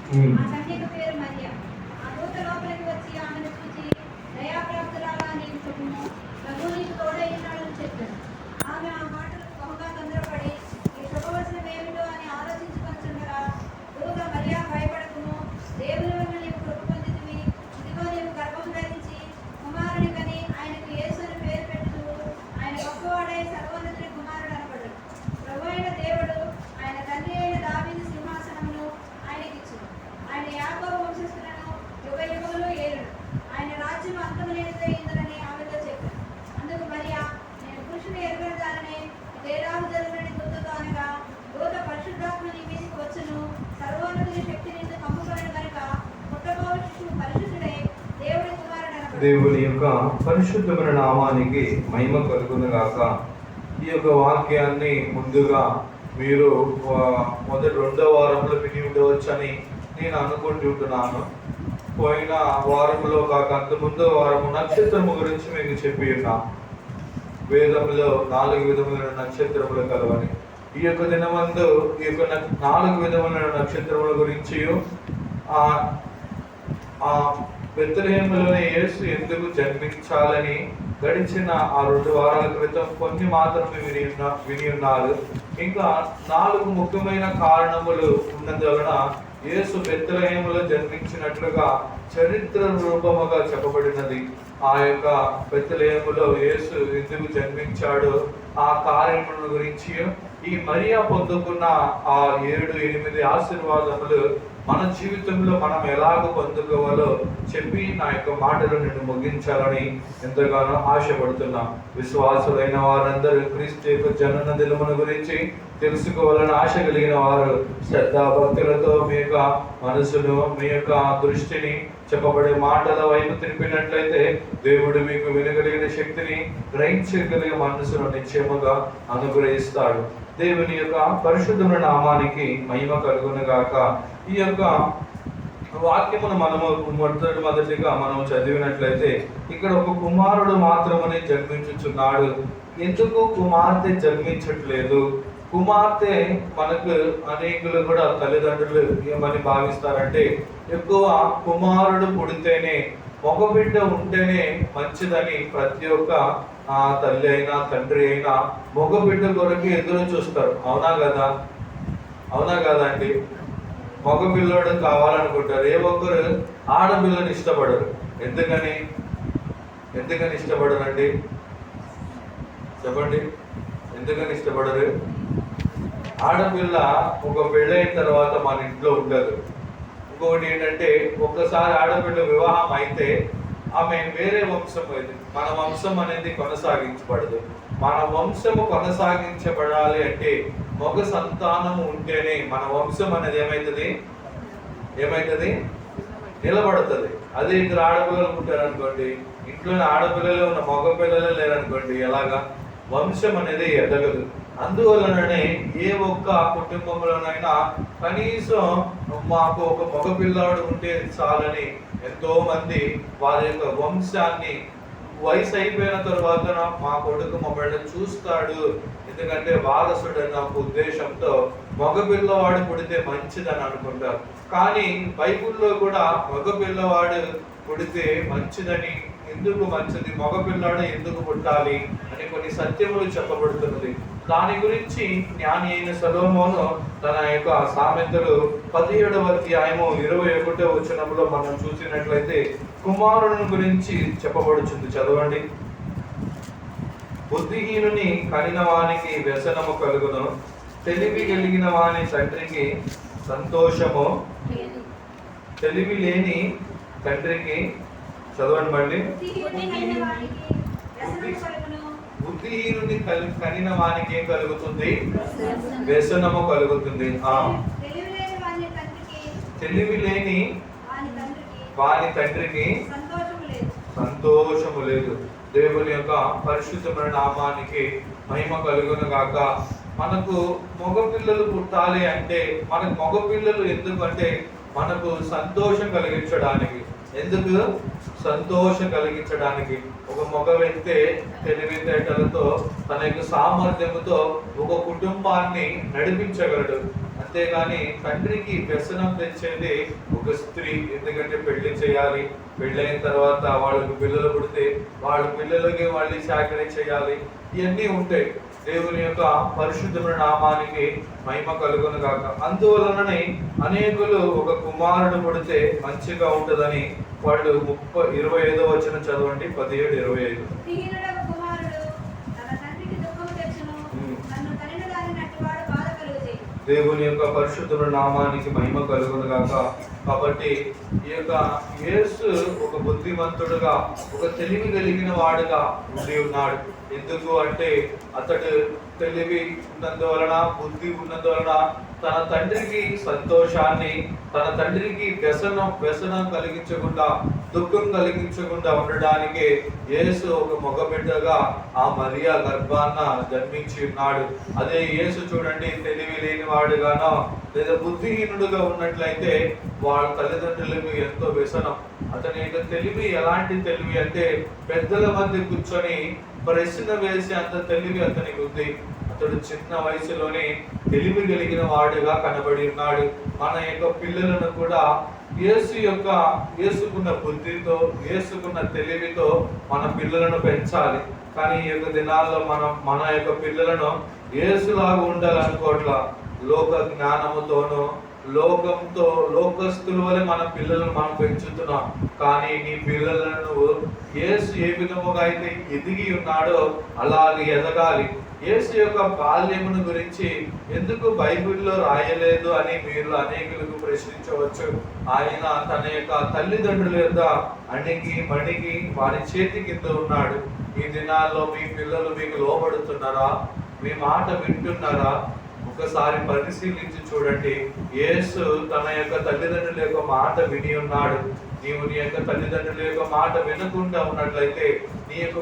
ఆ కన్యక పేరు మరియ. ఆ దూత లోపలికి వచ్చి ఆమెను చూచి, దయాప్రాప్తురాలా, నీకు శుభము, ప్రభువు నీకు తోడై ఉన్నాడని చెప్పాడు. ఆమె ఆ మాటలకు బహుగా తొందరపడి ఈ శుభవచనం ఏమిటో అని ఆలోచించుకొనుచుండగా దూత, మరియా, భయపడకుము, దేవుని వలన నీవు కృప పొందితివి. ఇదిగో నీవు గర్భం ధరించి కుమారుని కని ఆయనకు యేసు అని పేరు పెట్టుదువు. ఆయన గొప్పవాడై సర్వోన్నతుని కుమారుడు అనబడును. ప్రభు అయిన దేవుడు ఆయన తండ్రి అయిన దావీదు సింహాసనమును ఆయనకిచ్చును. ఆయన యాకోబు వంశస్థులను యుగయుగములు ఏలును. ఆయన రాజ్యం అంతము లేనిదై ఉండునని ఆమెతో చెప్పాను. అందుకు మరియా, నేను పురుషుని ఎరుగనిదాననే, ఇదేలాగు జరుగునని దూతతో అనగా, దూత, పరిశుద్ధాత్మ నీ మీదికి వచ్చును, సర్వోన్నతుని శక్తి నిన్ను కమ్ముకొనును గనుక పుట్టబోవు శిశువు పరిశుద్ధుడై దేవుని కుమారుడు అనబడును. దేవుని యొక్క పరిశుద్ధమైన నామానికి మహిమ కలుగునుగాక. ఈ యొక్క వాక్యాన్ని ముందుగా మీరు మొదటి 2వ వారంలో విని ఉండవచ్చని నేను అనుకుంటున్నాను. పోయిన వారంలో కాక అంతకుముందు వారము నక్షత్రము గురించి మీకు చెప్పి ఉన్నాం. వేదంలో 4 విధములైన నక్షత్రములు కలవని. ఈ యొక్క దినమందు ఈ యొక్క 4 విధములైన నక్షత్రముల గురించి ఆ బెత్లెహేములోనే యేసు ఎందుకు జన్మించాలని గడిచిన ఆ 2 వారాల క్రితం కొన్ని మాత్రమే విని ఉన్నారు. ఇంకా 4 ముఖ్యమైన కారణములు ఉన్నందువలన యేసు బెత్లెహేములో జన్మించినట్లుగా చరిత్ర రూపముగా చెప్పబడినది. ఆ యొక్క బెత్లెహేములో యేసు ఎందుకు జన్మించాడో ఆ కార్యముల గురించి, ఈ మరియా పొందుకున్న ఆ 7-8 ఆశీర్వాదములు మన జీవితంలో మనం ఎలాగ పొందుకోవాలో చెప్పి నా యొక్క మాటలు నేను ముగించాలని ఎంతగానో ఆశపడుతున్నా. విశ్వాసులైన వారందరూ క్రీస్తు యొక్క జనన దినమును గురించి తెలుసుకోవాలని ఆశ కలిగిన వారు శ్రద్ధా భక్తులతో మీ యొక్క మనసును, మీ యొక్క దృష్టిని చెప్పబడే మాటల వైపు తిరిపినట్లయితే దేవుడు మీకు వినగలిగిన శక్తిని, గ్రహించగలిగే మనసును నిశ్చయముగా అనుగ్రహిస్తాడు. దేవుని యొక్క పరిశుద్ధమైన నామానికి మహిమ కలుగునుగాక. ఈ యొక్క వాక్యమును మనము మొదటిగా మనం చదివినట్లయితే ఇక్కడ ఒక కుమారుడు మాత్రమే జన్మించుచున్నాడు. ఎందుకు కుమార్తె జన్మించట్లేదు? కుమార్తె మనకు అనేకులు కూడా తల్లిదండ్రులు ఏమని భావిస్తారంటే, ఎక్కువ కుమారుడు పుడితేనే, మగబిడ్డ ఉంటేనే మంచిదని ప్రతి ఒక్క తల్లి అయినా తండ్రి అయినా మగబిడ్డ కొరకు ఎదురు చూస్తారు. అవునా కదా? అవునా కదా అండి? మగపిల్లోడు కావాలనుకుంటారు. ఏ ఒక్కరు ఆడపిల్లని ఇష్టపడరు. ఎందుకని ఇష్టపడరండి? చెప్పండి, ఎందుకని ఇష్టపడరు? ఆడపిల్ల ఒక పెళ్ళైన తర్వాత మన ఇంట్లో ఉండదు. ఇంకొకటి ఏంటంటే, ఒక్కసారి ఆడపిల్ల వివాహం అయితే ఆమె వేరే వంశం అయింది. మన వంశం అనేది కొనసాగించబడదు. మన వంశము కొనసాగించబడాలి అంటే మగ సంతానము ఉంటేనే మన వంశం అనేది ఏమైతుంది? నిలబడుతుంది. అదే ఇద్దరు ఆడపిల్లలు ఉంటారు అనుకోండి, ఇంట్లోనే ఆడపిల్లలే ఉన్న మగ పిల్లలే లేరనుకోండి, ఎలాగా వంశం అనేది ఎదగదు. అందువలననే ఏ ఒక్క కుటుంబంలోనైనా కనీసం మాకు ఒక మగ పిల్లాడు ఉంటే చాలని ఎంతో మంది వారి యొక్క వంశాన్ని వయసు అయిపోయిన తర్వాత మా కొడుకు మా బిడ్డ చూస్తాడు, ఎందుకంటే వారసుడు అన్న ఉద్దేశంతో మగ పిల్లవాడు పుడితే మంచిదని అనుకుంటారు. కానీ బైబిల్లో కూడా మగ పిల్లవాడు పుడితే మంచిదని, ఎందుకు మంచిది, మగపిల్లాడు ఎందుకు పుట్టాలి అని కొన్ని సత్యములు చెప్పబడుతున్నది. దాని గురించి జ్ఞాని అయిన సొలొమోను తన యొక్క సామెతలు 17వ అధ్యాయము 21వ వచనంలో మనం చూసినట్లయితే కుమారుని గురించి చెప్పబడుచుంది. చదవండి. బుద్ధిహీనుని కనిన వానికి వ్యసనము కలుగును, తెలివి కలిగిన వాని తండ్రికి సంతోషము, తెలివి లేని తండ్రికి, చదవండి మళ్ళీ, బుద్ధిహీనుని కనిన వానికి ఏం కలుగుతుంది? వ్యసనము కలుగుతుంది. తెలివి లేని వాని తండ్రికి సంతోషము లేదు. దేవుని యొక్క పరిశుద్ధమైన నామానికి మహిమ కలుగును గాక. మనకు మగపిల్లలు పుట్టాలి అంటే, మనకు మగపిల్లలు ఎందుకంటే మనకు సంతోషం కలిగించడానికి. ఎందుకు? సంతోషం కలిగించడానికి. ఒక మగ వ్యక్తి తెలివితేటలతో తన యొక్క సామర్థ్యముతో ఒక కుటుంబాన్ని నడిపించగలడు. అంతేగాని తండ్రికి వ్యసనం తెచ్చేది ఒక స్త్రీ. ఎందుకంటే పెళ్లి చేయాలి, పెళ్ళైన తర్వాత వాళ్ళకు పిల్లలు పుడితే వాళ్ళ పిల్లలకి మళ్ళీ చాకరీ చేయాలి, ఇవన్నీ ఉంటాయి. దేవుని యొక్క పరిశుద్ధమైన నామానికి మహిమ కలుగును గాక. అందువలననే అనేకులు ఒక కుమారుడు పుడితే మంచిగా ఉంటుందని వాళ్ళు 25వ వచనం చదవండి, 17, 25. దీనుడగు కుమారుడు తన తండ్రికి దుఃఖము తెచ్చును, నన్ను కనిన దానిని అట్టివాడు బాధ కలుగజేయును. దేవుని యొక్క పరిశుద్ధమైన నామానికి మహిమ కలుగును గాక. కాబట్టి ఈ యొక్క యేసు ఒక బుద్ధిమంతుడుగా, ఒక తెలివి కలిగిన వాడుగా ఉండి ఉన్నాడు. ఎందుకు అంటే అతడు తెలివి ఉన్నందువలన, బుద్ధి ఉన్నందువలన తన తండ్రికి సంతోషాన్ని, తన తండ్రికి వ్యసనం కలిగించకుండా, దుఃఖం కలిగించకుండా ఉండడానికి యేసు ఒక మగ బిడ్డగా ఆ మరియా గర్భాన జన్మించి ఉన్నాడు. అదే యేసు చూడండి, తెలివి లేని వాడుగానో లేదా బుద్ధిహీనుడుగా ఉన్నట్లయితే వాళ్ళ తల్లిదండ్రులకు ఎంతో వ్యసనం. అతని యొక్క తెలివి ఎలాంటి తెలివి అంటే పెద్దల మధ్య కూర్చొని ప్రశ్న వేసే అంత తెలివి అతనికి ఉంది. అతడు చిన్న వయసులోనే తెలివి కలిగిన వాడుగా కనబడి ఉన్నాడు. మన యొక్క పిల్లలను కూడా యేసుకున్న బుద్ధితో, యేసుకున్న తెలివితో మన పిల్లలను పెంచాలి. కానీ ఈ యొక్క దినాల్లో మన యొక్క పిల్లలను యేసులాగా ఉండాలనుకోవట్లా. లోక జ్ఞానముతోనూ లోకంతో లోకస్తుల వలె మన పిల్లలను మనం పెంచుతున్నాం. కానీ నీ పిల్లలను యేసు ఏ విధముగా అయితే ఎదిగి ఉన్నాడో అలాగే ఎదగాలి. యేసు యొక్క బాల్యమును గురించి ఎందుకు బైబిల్లో రాయలేదు అని మీరు అనేకులకు ప్రశ్నించవచ్చు. ఆయన తన యొక్క తల్లిదండ్రుల యొక్క అణిగి మణిగి వారి చేతి కింద ఉన్నాడు. ఈ దినాల్లో మీ పిల్లలు మీకు లోబడుతున్నారా? మీ మాట వింటున్నారా? ఒకసారి పరిశీలించి చూడండి. యేసు తన యొక్క తల్లిదండ్రుల యొక్క మాట విని ఉన్నాడు. నీవు నీ యొక్క తల్లిదండ్రుల యొక్క మాట వినకుండా ఉన్నట్లయితే నీ యొక్క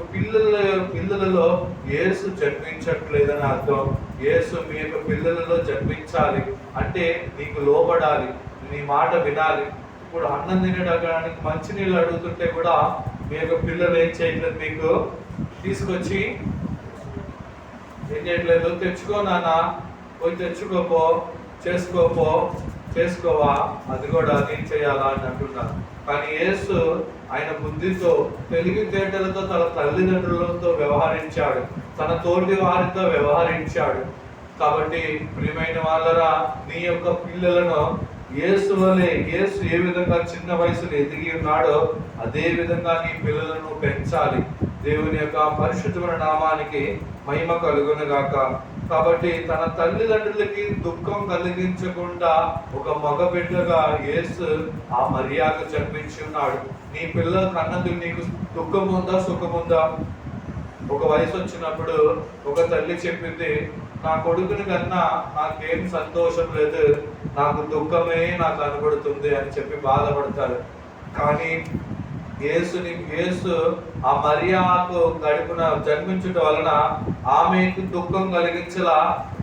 పిల్లలలో యేసు జన్మించట్లేదని అర్థం. యేసు మీ యొక్క పిల్లలలో జన్మించాలి అంటే నీకు లోబడాలి, నీ మాట వినాలి. ఇప్పుడు అన్నం తినడానికి మంచినీళ్ళు అడుగుతుంటే కూడా మీ యొక్క పిల్లలు ఏం చేయట్లేదు, మీకు తీసుకొచ్చి ఏం చేయట్లేదు, తెచ్చుకో నాన్న, పోయి తెచ్చుకోపో, చేసుకోవా, అది కూడా నేను చేయాలా అని అంటున్నాను. కానీ యేసు ఆయన బుద్ధితో, తెలివితేటలతో తన తల్లిదండ్రులతో వ్యవహరించాడు, తన తోటి వారితో వ్యవహరించాడు. కాబట్టి ప్రియమైన వాళ్ళరా, నీ యొక్క పిల్లలను యేసు వలె, యేసు ఏ విధంగా చిన్న వయసులో ఎదిగి ఉన్నాడో అదే విధంగా నీ పిల్లలను పెంచాలి. దేవుని యొక్క పరిశుద్ధమైన నామానికి మహిమ కలుగును గాక. కాబట్టి తన తల్లిదండ్రులకి దుఃఖం కలిగించకుండా ఒక మగ బిడ్డగా యేసు ఆ మరియాకు జన్మించి ఉన్నాడు. నీ పిల్లల కన్నది నీకు దుఃఖం ఉందా, సుఖం ఉందా? ఒక వయసు వచ్చినప్పుడు ఒక తల్లి చెప్పింది, నా కొడుకుని కన్నా నాకేం సంతోషం లేదు, నాకు దుఃఖమే నాకు కనబడుతుంది అని చెప్పి బాధపడతారు. కానీ యేసు ఆ మరియాకు గడుపున జన్మించడం వలన ఆమెకు దుఃఖం కలిగించలా,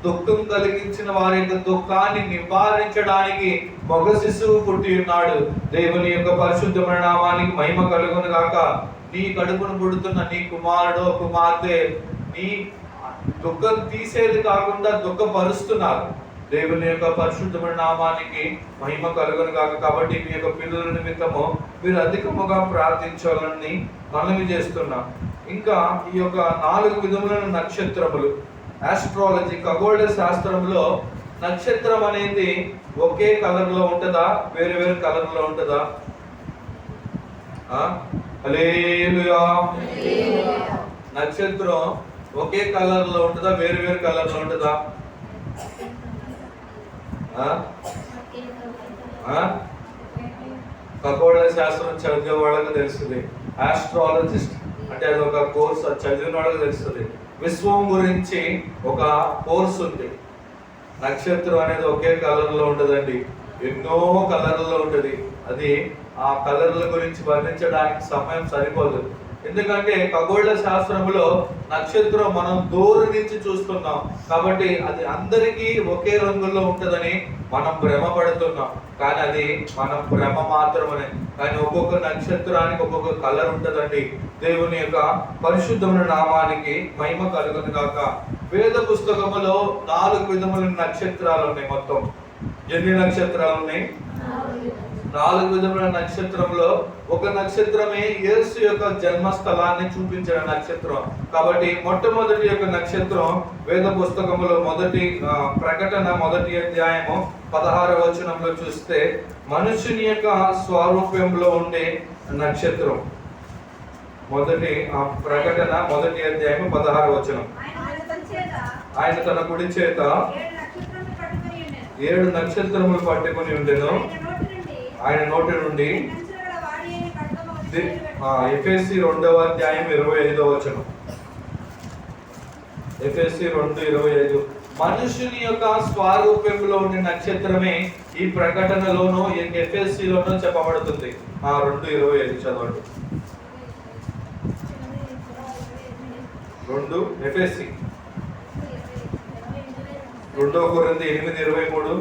దుఃఖం కలిగించిన వారి యొక్క దుఃఖాన్ని నివారించడానికి మగ శిశువు పుట్టి ఉన్నాడు. దేవుని యొక్క పరిశుద్ధమైన నామానికి మహిమ కలుగును గాక. నీ కడుపును పుడుతున్న నీ కుమారుడు కుమార్తె నీ దుఃఖం తీసేది కాకుండా దుఃఖపరుస్తున్నారు. దేవుని యొక్క పరిశుద్ధమైన నామానికి మహిమ కలుగును గాక. కాబట్టి మీ యొక్క పిల్లల నిమిత్తము మీరు అధికముగా ప్రార్థించాలని మనవి చేస్తున్నాం. ఇంకా ఈ యొక్క 4 విధములైన నక్షత్రములు, ఆస్ట్రాలజీ ఖగోళ శాస్త్రంలో నక్షత్రం అనేది ఒకే కలర్ లో ఉంటుందా, వేరే వేరే కలర్ లో ఉంటుందా? హల్లెలూయా. నక్షత్రం ఒకే కలర్ లో ఉంటుందా, వేరు వేరు కలర్ లో ఉంటుందా? ఖగోళ శాస్త్రం చదివే వాళ్ళకి తెలుస్తుంది. ఆస్ట్రాలజిస్ట్ అంటే అది ఒక కోర్స్, చదివిన వాళ్ళకి తెలుస్తుంది. విశ్వం గురించి ఒక కోర్స్ ఉంది. నక్షత్రం అనేది ఒకే కలర్ లో ఉంటుందండి, ఎన్నో కలర్లలో ఉంటుంది. అది ఆ కలర్ల గురించి వర్ణించడానికి సమయం సరిపోదు. ఎందుకంటే ఖగోళ శాస్త్రములో నక్షత్రం మనం దూరం నుంచి చూస్తున్నాం కాబట్టి అది అందరికీ ఒకే రంగులో ఉంటుందని మనం భ్రమపడుతున్నాం. కానీ అది మనం భ్రమ మాత్రమే. కానీ ఒక్కొక్క నక్షత్రానికి ఒక్కొక్క కలర్ ఉంటుందండి. దేవుని యొక్క పరిశుద్ధమైన నామానికి మహిమ కలుగును గాక. వేద పుస్తకములో 4 విధముల నక్షత్రాలు ఉన్నాయి. మొత్తం ఎన్ని నక్షత్రాలు ఉన్నాయి? 4 విధముల నక్షత్రంలో ఒక నక్షత్రమే యేసు యొక్క జన్మస్థలాన్ని చూపించిన నక్షత్రం. కాబట్టి మొట్టమొదటి యొక్క నక్షత్రం వేద పుస్తకములో ప్రకటన 1వ అధ్యాయము 16వ వచనంలో చూస్తే మనుషుని యొక్క స్వరూపంలో ఉండే నక్షత్రం. ప్రకటన 1వ అధ్యాయము 16వ వచనం. ఆయన తన కుడి చేత 7 నక్షత్రములు పట్టుకొని ఉండెను. ఆయన నోటి నుండి ఎఫెసీ 2వ అధ్యాయం 25వ వచనం. ఎఫెసీ 2:25. మనుషుని యొక్క స్వరూపంలో ఉండే నక్షత్రమే ఈ ప్రకటనలోనూ ఎఫెసీలోనూ చెప్పబడుతుంది. 2:25 చదవండి. 2 ఎఫెసీ 2 కొరింథీ 8:23.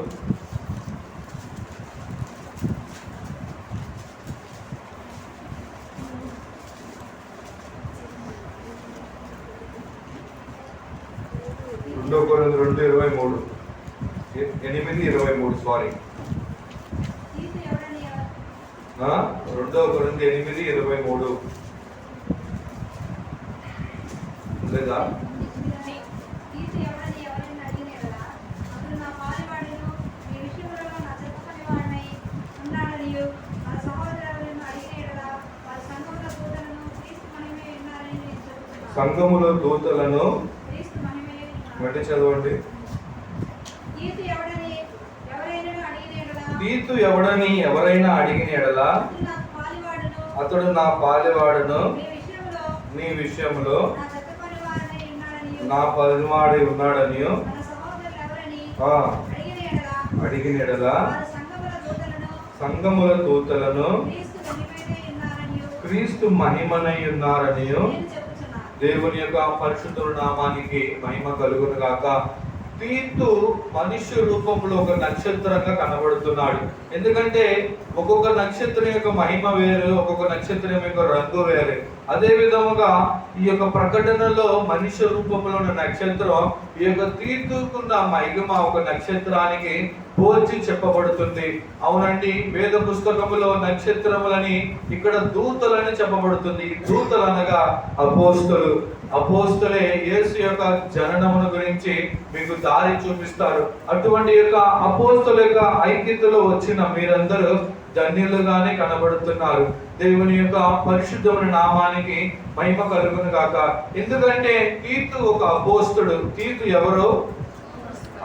కొరింథీ 2:23 8:23 సారీ. 2 కొరింథీ 8:23 లేదా? సంఘములో దూతలను మళ్ళీ చదవండి. తీతు ఎవడని ఎవరైనా అడిగిన ఎడల అతడు నా పాలివాడును, నీ విషయంలో నా పనివాడి ఉన్నాడని అడిగిన ఎడల సంఘముల దూతలను క్రీస్తు మహిమనై ఉన్నారని దేవుని యొక్క పరిశుద్ధ నామానికి మహిమ కలుగును గాక. తీతు మనుష్య రూపంలో ఒక నక్షత్రంగా కనబడుతున్నాడు. ఎందుకంటే ఒక్కొక్క నక్షత్రం యొక్క మహిమ వేరు, ఒక్కొక్క నక్షత్రం యొక్క రంగు వేరు. అదే విధముగా ఈ యొక్క ప్రకటనలో మనుష్య రూపంలో ఉన్న నక్షత్రం ఈ యొక్క తీతుకున్న మహిమ ఒక నక్షత్రానికి పోల్చి చెప్పబడుతుంది. అవునండి, వేద పుస్తకములో నక్షత్రములని ఇక్కడ దూతలని చెప్పబడుతుంది. ఈ దూతలు అనగా అపోస్తలు. అపోస్తలే యేసు యొక్క జననమును గురించి మీకు దారి చూపిస్తారు. అటువంటి యొక్క అపోస్తల యొక్క ఐక్యతలో వచ్చిన మీరందరూ ధన్యులుగానే కనబడుతున్నారు. దేవుని యొక్క పరిశుద్ధమైన నామానికి మహిమ కలుగును గాక. ఎందుకంటే తీతు ఒక అపోస్తుడు. తీతు ఎవరు?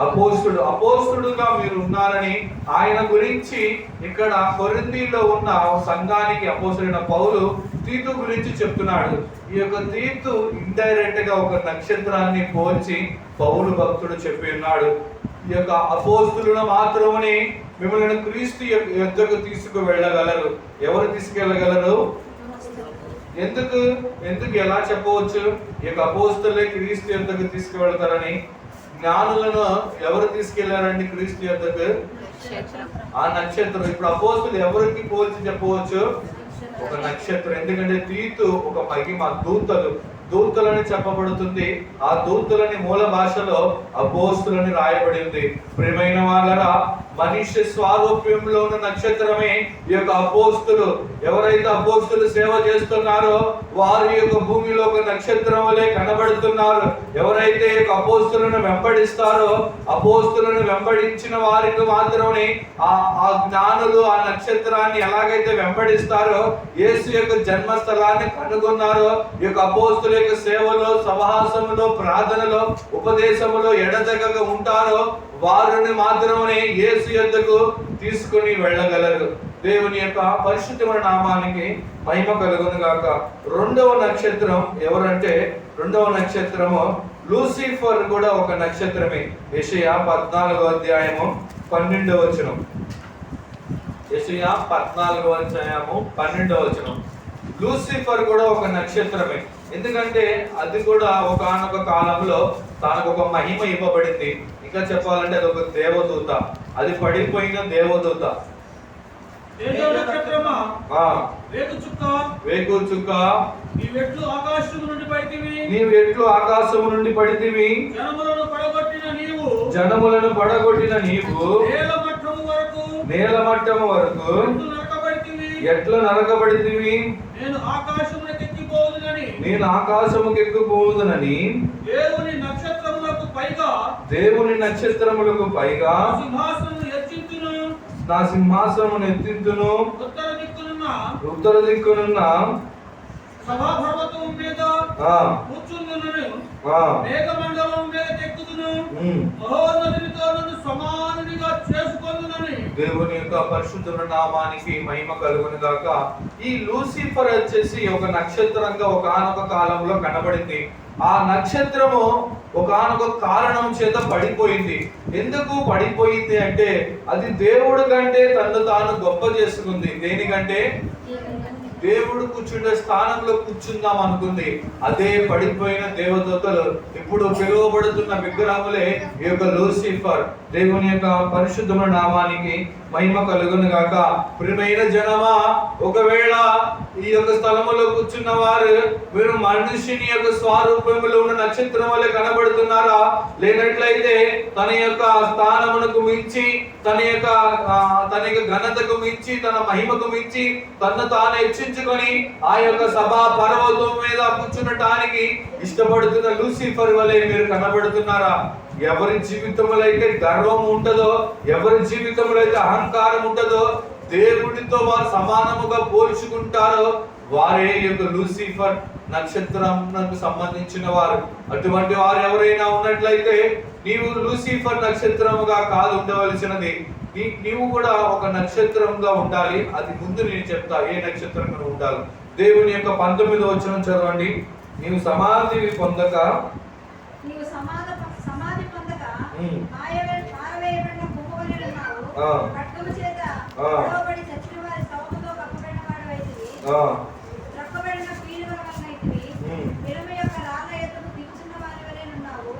అపోస్తుడు. అపోస్తుడుగా మీరు ఉన్నారని ఆయన గురించి ఇక్కడ కొరింథీలో ఉన్న సంఘానికి అపోస్తుడైన పౌలు తీతు గురించి చెప్తున్నాడు. ఈ యొక్క తీతు ఇండైరెక్ట్ గా ఒక నక్షత్రాన్ని పోల్చి పౌలు భక్తుడు చెప్పి ఉన్నాడు. ఈ యొక్క అపోస్తులను మాత్రమే మిమ్మల్ని క్రీస్తు యొద్దకు తీసుకు వెళ్ళగలరు. ఎవరు తీసుకెళ్ళగలరు? ఎందుకు ఎలా చెప్పవచ్చు? ఈ యొక్క అపోస్తులే క్రీస్తు యొద్దకు తీసుకువెళ్తారని. జ్ఞానులను ఎవరు తీసుకెళ్లారండి క్రీస్తు యొద్దకు? ఆ నక్షత్రం. ఇప్పుడు అపోస్తులు ఎవరికి పోల్చి చెప్పవచ్చు? ఒక నక్షత్రం. ఎందుకంటే తీతు ఒక మహిమ, దూతలని చెప్పబడుతుంది. ఆ దూతలని మూల భాషలో అపోస్తులని రాయబడి ఉంది. ప్రియమైన వాళ్ళరా, మనిషి స్వారూప్యంలో ఉన్న నక్షత్రమే ఈ యొక్క అపోస్తులు. ఎవరైతే అపోస్తులు సేవ చేస్తున్నారో వారి యొక్క భూమిలో ఒక నక్షత్రం వలె కనబడుతున్నారు. ఎవరైతే ఈ యొక్క అపోస్తులను వెంబడిస్తారో అపోస్తులను వెంబడించిన వారికి మాత్రమే ఆ జ్ఞానులు ఆ నక్షత్రాన్ని ఎలాగైతే వెంబడిస్తారో, యేసు యొక్క జన్మస్థలాన్ని కనుగొన్నారో, ఈ యొక్క అపోస్తుల యొక్క సేవలో, సహవాసములో, ప్రార్థనలో, ఉపదేశములో ఎడతెగక ఉంటారో వారిని మాత్రమే యేసు యొద్దకు తీసుకుని వెళ్ళగలరు. దేవుని యొక్క పరిశుద్ధమైన నామానికి మహిమ కలుగును గాక. రెండవ నక్షత్రం ఎవరంటే, రెండవ నక్షత్రము లూసిఫర్ కూడా ఒక నక్షత్రమే. యెషయా 14వ అధ్యాయము 12వ వచనం. యెషయా 14వ అధ్యాయము 12వ వచనం. లూసిఫర్ కూడా ఒక నక్షత్రమే. ఎందుకంటే అది కూడా ఒకానొక కాలంలో తనకు ఒక మహిమ ఇవ్వబడింది. ఇంకా చెప్పాలంటే అది ఒక దేవదూత, అది పడిపోయిన దేవదూత. వేకు చుక్క నీవెట్లు ఆకాశము నుండి పడితివి, జనములను పడగొట్టిన నీవు నేల మట్టము వరకు ఎట్లా నరకబడితివి. నేను ఆకాశముకు ఎక్కిపోదునని దేవుని నక్షత్రములకు పైగా నా సింహాసనమును ఎత్తింతును, ఉత్తర దిక్కునున్న సభాపర్వతం మీద కూర్చుందును, మేఘమండలం మీద ఎక్కుదును, మహోన్నతునితో నన్ను సమానునిగా చేసుకొందునని. దేవుని యొక్క పరిశుద్ధ నామానికి మహిమ కలుగును గాక. ఈ లూసిఫర్ వచ్చేసి ఒక నక్షత్రంగా ఒకానొక కాలంలో కనబడింది. ఆ నక్షత్రము ఒకానొక కారణం చేత పడిపోయింది. ఎందుకు పడిపోయింది అంటే అది దేవుడు కంటే తను తాను గొప్ప చేసుకుంది. దేనికంటే దేవుడు కూర్చుండే స్థానంలో కూర్చుందాం అనుకుంది. అదే పడిపోయిన దేవదూతలు ఇప్పుడు పిలువబడుతున్న విగ్రహములే ఈ యొక్క లూసిఫర్. దేవుని యొక్క పరిశుద్ధమైన నామానికి మహిమ కలుగును గాక. ప్రియమైన జనమా, ఒకవేళ ఈ యొక్క స్థలములో కూర్చున్న వారు మీరు మనిషిని యొక్క స్వరూపంలో ఉన్న నక్షత్రం వల్లే కనబడుతున్నారా? లేనట్లయితే తన యొక్క స్థానమునకు మించి, తన యొక్క ఘనతకు మించి, తన మహిమకు మించి తను తాను హెచ్చించుకొని ఆ యొక్క సభా పర్వతం మీద కూర్చునటానికి ఇష్టపడుతున్న లూసిఫర్ వలె మీరు కనబడుతున్నారా? ఎవరి జీవితంలో అయితే గర్వం ఉంటుందో, ఎవరి జీవితంలో అయితే అహంకారం ఉంటుందో, దేవుడితో వారు సమానముగా పోల్చుకుంటారో వారే యొక్క లూసిఫర్ నక్షత్రంకు సంబంధించిన వారు. అటువంటి వారు ఎవరైనా ఉన్నట్లయితే నీవు లూసిఫర్ నక్షత్రముగా కాదు ఉండవలసినది. నీవు కూడా ఒక నక్షత్రంగా ఉండాలి. అది ముందు నేను చెప్తా ఏ నక్షత్రంగా ఉండాలి. దేవుని యొక్క 19వ వచనం చదవండి. నీవు సమాధి పొందక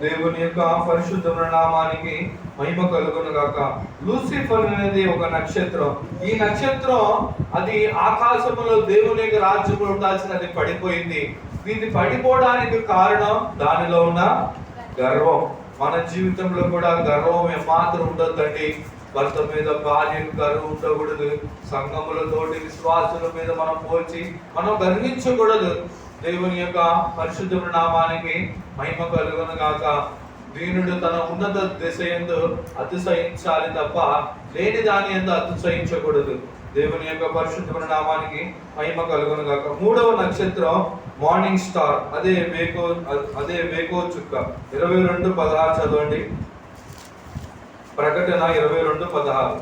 దేవుని యొక్క పరిశుద్ధ నామానికి మహిమ కలుగును గాక. లూసిఫర్ అనేది ఒక నక్షత్రం. ఈ నక్షత్రం అది ఆకాశంలో దేవుని యొక్క రాజ్యంలో ఉండాల్సినది పడిపోయింది. ఇది పడిపోవడానికి కారణం దానిలో ఉన్న గర్వం. మన జీవితంలో కూడా గర్వం ఏమాత్రం ఉండొద్దండి. భర్త మీద భార్యకు గర్వం ఉండకూడదు. సంఘములతోటి విశ్వాసుల మీద మనం పోల్చి మనం గర్వించకూడదు. దేవుని యొక్క పరిశుద్ధ నామానికి మహిమ కలుగును గాక. దీనుడు తన ఉన్నత దిశ యందు అతిశయించాలి తప్ప లేని దాని యందు అతిశయించకూడదు. దేవుని యొక్క పరిశుద్ధ నామానికి మహిమ కలుగును గాక. 3వ నక్షత్రం మార్నింగ్ స్టార్. అదే వేకో చుక్క. 22:16 చదవండి. ప్రకటన 22:16.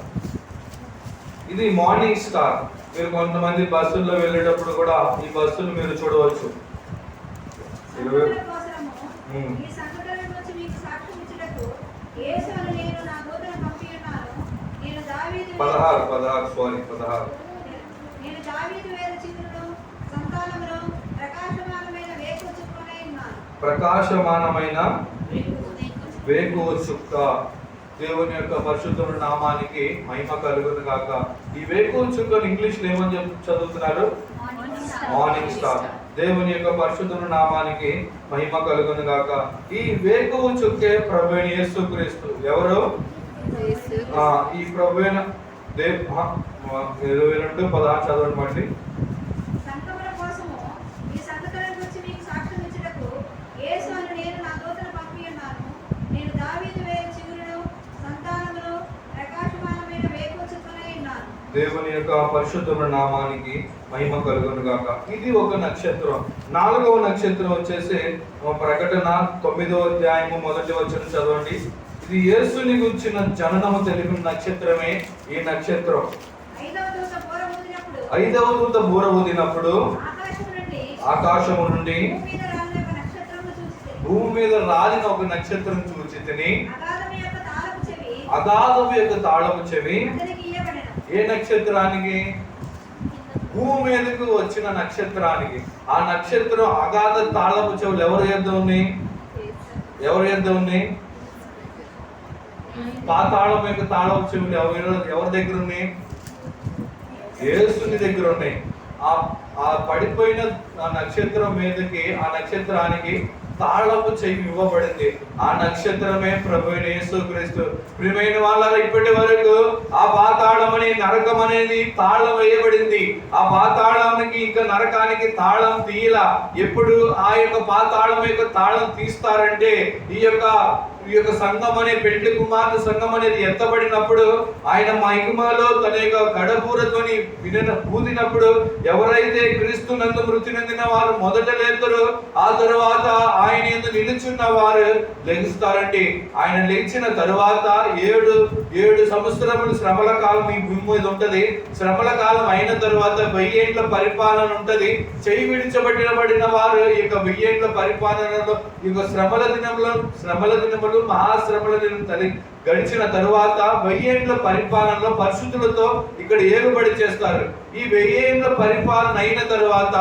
ఇది మార్నింగ్ స్టార్. మీరు కొంతమంది బస్సుల్లో వెళ్ళేటప్పుడు కూడా ఈ బస్సులు మీరు చూడవచ్చు. 16. ప్రకాశమానమైన వేకువ చుక్క. దేవుని యొక్క పరిశుద్ధ నామానికి మహిమ కలుగును గాక. ఈ వేకువ చుక్కను ఇంగ్లీష్ లో ఏమని చదువుతున్నారు? Morning star. దేవుని యొక్క పరిశుద్ధ నామానికి మహిమ కలుగును గాక. ఈ వేకువ చుక్కే ప్రభువైన యేసుక్రీస్తు. ఎవరు? ఈ ప్రభువైన 22:16 చదవండి మళ్ళీ. దేవుని యొక్క పరిశుద్ధ నామానికి మహిమ కలుగును గాక. ఇది ఒక నక్షత్రం. 4వ నక్షత్రం వచ్చేసి ప్రకటన 9వ అధ్యాయము 1వ వచనం చదవండి. ఇది యేసుని గురించిన జననము తెలిపిన నక్షత్రమే ఈ నక్షత్రం. 5వ దూత బూర ఊదినప్పుడు ఆకాశము నుండి భూమి మీద రాలిన ఒక నక్షత్రం చూచితిని. అగాధము యొక్క తాళము చెవి. ఏ నక్షత్రానికి? భూమి మీదకు వచ్చిన నక్షత్రానికి. ఆ నక్షత్రం అగాధ తాళపు చెవులు ఎవరి యొద్ద ఉన్నాయి? ఎవరి యొద్ద ఉన్నాయి? పాతాళం యొక్క తాళపు చెవులు ఎవరి దగ్గర ఉన్నాయి? యేసుని దగ్గర ఉన్నాయి. ఆ పడిపోయిన నక్షత్రం మీదకి, ఆ నక్షత్రానికి తాళపు చెవి ఇవ్వబడింది. ఆ నక్షత్రమే ప్రభువైన యేసుక్రీస్తు. ప్రియమైన వాళ్ళారా, ఇప్పటి వరకు ఆ పాతాళం అనే నరకం అనేది తాళం వేయబడింది. ఆ పాతాళానికి ఇంకా నరకానికి తాళం తీయలా. ఎప్పుడు ఆ యొక్క పాతాళం యొక్క తాళం తీస్తారంటే ఈ యొక్క సంఘం అనే పెండ్లి కుమార్తె సంఘం అనేది ఎత్తబడినప్పుడు, ఆయన మహిమలో తన యొక్క గడబూరతోని ఊదినప్పుడు ఎవరైతే క్రీస్తు నందు మృతి నొందిన వారు మొదట లేతారో, ఆ తరువాత ఆయన యందు నిలుచున్న వారు లెగుస్తారండి. ఆయన లేచిన తరువాత ఏడు సంవత్సరములు శ్రమల కాలం ఈ భూమి మీద ఉంటది. శ్రమల కాలం అయిన తరువాత 1000 ఏండ్ల పరిపాలన ఉంటది. చెయ్యి విడిచబడిన వారు ఈ యొక్క 1000 ఏండ్ల పరిపాలనలో ఈ యొక్క శ్రమల దినములు మహాశ్రమల దినం గడిచిన తరువాత 1000 ఏండ్ల పరిపాలనలో పరిశుద్ధులతో ఇక్కడ ఏలుబడి చేస్తారు. ఈ 1000 ఏండ్ల పరిపాలన అయిన తరువాత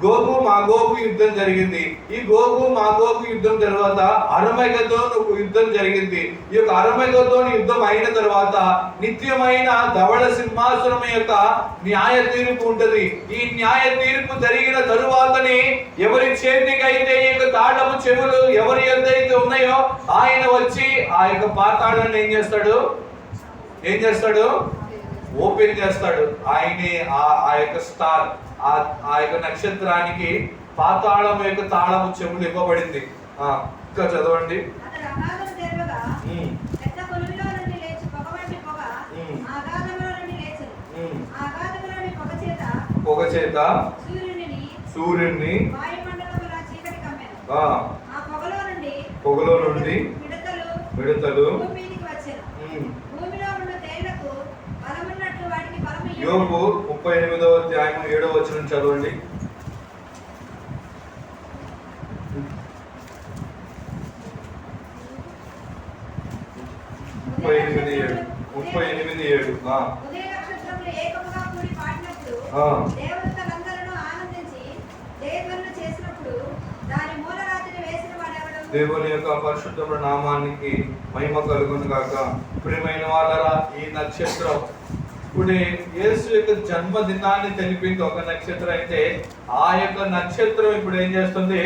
గోగు మాగోగు యుద్ధం జరిగింది. ఈ గోగు మాగోగు యుద్ధం తర్వాత అర్మగెద్దోను యుద్ధం జరిగింది. ఈ యొక్క అర్మగెద్దోను యుద్ధం అయిన తరువాత నిత్యమైన ధవళ సింహాసనం యొక్క న్యాయ తీర్పు ఉంటది. ఈ న్యాయ తీర్పు జరిగిన తరువాతనే ఎవరి చేతికైతే ఈ యొక్క తాళపు చెవులు ఎవరి ఎంతైతే ఉన్నాయో ఆయన వచ్చి ఆ యొక్క పాతాళాన్ని ఏం చేస్తాడు? ఓపెన్ చేస్తాడు. ఆయనే ఆ యొక్క స్టార్, ఆ యొక్క నక్షత్రానికి పాతాళం యొక్క తాళము చెవులు ఇవ్వబడింది. ఇంకా చదవండి. పొగ చేత సూర్యుని పొగలో నుండి మిడతలు యోబు 38వ అధ్యాయం 7వ వచనం చదవండి. 38:7. దేవుని యొక్క పరిశుద్ధమైన నామానికి మహిమ కలుగును గాక. ప్రియమైన వాళ్ళరా, ఈ నక్షత్రం ఇప్పుడు యేసు యొక్క జన్మదినాన్ని తెలిపింది ఒక నక్షత్రం అయితే, ఆ యొక్క నక్షత్రం ఇప్పుడు ఏం చేస్తుంది?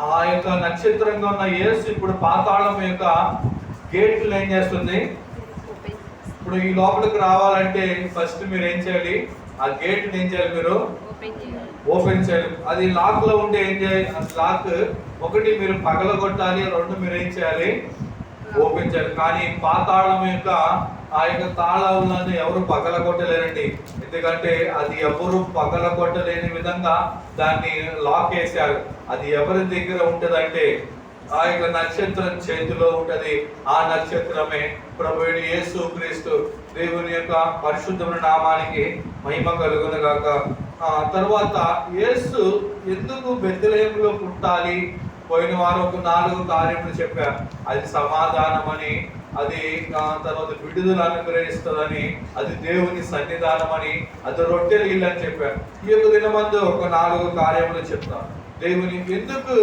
ఆ యొక్క నక్షత్రంగా ఉన్న యేసు ఇప్పుడు పాతాళం యొక్క గేట్లు ఏం చేస్తుంది? ఇప్పుడు ఈ లోపలికి రావాలంటే ఫస్ట్ మీరు ఏం చేయాలి? ఆ గేట్ ఏం చేయాలి? మీరు ఓపెన్ చేయాలి. అది లాక్ లో ఉంటే ఏం చేయాలి? లాక్ ఒకటి మీరు పగలగొట్టాలి, 2 మీరు ఏం చేయాలి? ఓపెన్ చేయాలి. కానీ పాతాళం యొక్క ఆ యొక్క తాళాలను ఎవరు పగలగొట్టలేరండి. ఎందుకంటే అది ఎవరు పగలగొట్టలేని విధంగా దాన్ని లాక్ వేశారు. అది ఎవరి దగ్గర ఉంటదంటే ఆ యొక్క నక్షత్రం చేతిలో ఉంటది. ఆ నక్షత్రమే ప్రభువైన యేసుక్రీస్తు. దేవుని యొక్క పరిశుద్ధమైన నామానికి మహిమ కలుగును గాక. తర్వాత యేసు ఎందుకు బెత్లెహేములో పుట్టాలి? పోయిన వారం ఒక 4 కార్యములు చెప్పారు. అది సమాధానం అని, అది తర్వాత విడుదల అనుగ్రహిస్తుందని, అది దేవుని సన్నిధానం అని, అది రొట్టెల ఇల్లు అని చెప్పారు. ఈ యొక్క దినమందు ఒక 4 కార్యములు చెప్తాను. దేవుని ఎందుకు